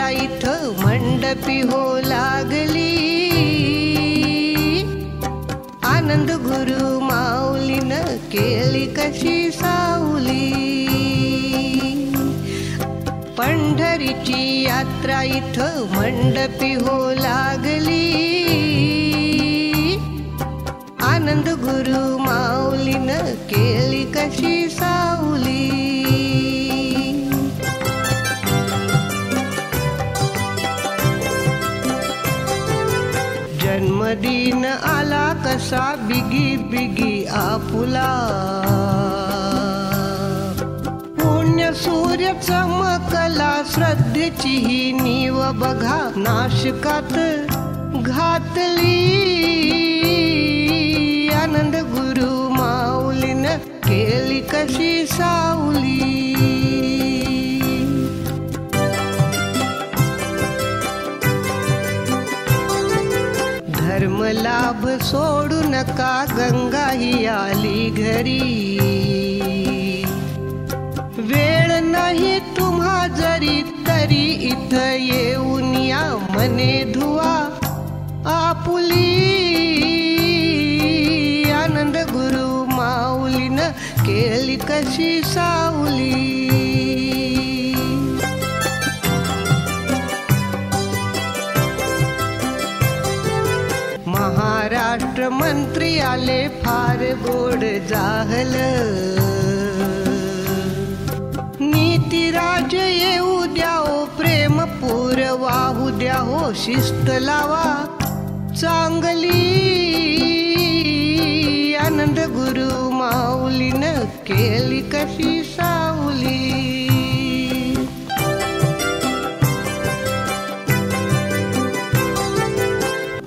यात्रा इथं मंडपी हो लागली, आनंद गुरु माऊलीनं केली कशी सावली. पंढरीची यात्रा इथं मंडपी हो लागली, आनंद गुरु माऊलीनं केली कशी सावली. जन्मदिन आला कसा बिगी बिगी आपुला, पुण्य सूर्य चमकला श्रद्धेची ही नीव बघा नाशकात घातली. आनंद गुरु माऊलीनं केली कशी सावली. धर्म लाभ सोडू नका गंगा ही आली घरी, वेळ नाही तुम्हा जरी तरी इथं येऊन या मने धुवा आपुली. आनंद गुरु माऊलीनं केली कशी सावली. महाराष्ट्र मंत्री आले फार गोड जाहलं, नीती राज येऊ द्या ओ प्रेम पूर वाहू द्या हो शिस्त लावा चांगली. आनंद गुरु माऊलीनं केली कशी सावली.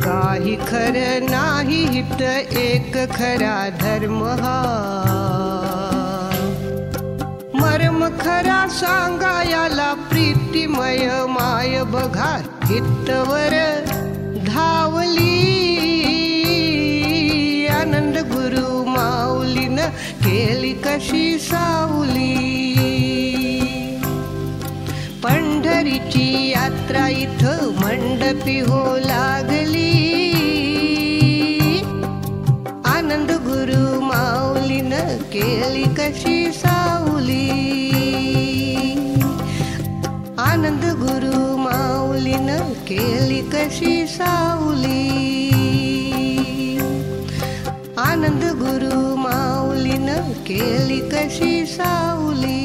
काही खरं नाही हित एक खरा धर्म हा, मर्म खरा सांगायाला प्रीतिमय माय बघा हितवर धावली. आनंद गुरु माऊलीनं केली कशी सावली. पंढरीची यात्रा इथं मंडपी हो लागली, आनंद गुरु माऊलीनं केली कशी सावली. आनंद गुरु माऊलीनं केली कशी सावली. आनंद गुरु माऊलीनं केली कशी सावली.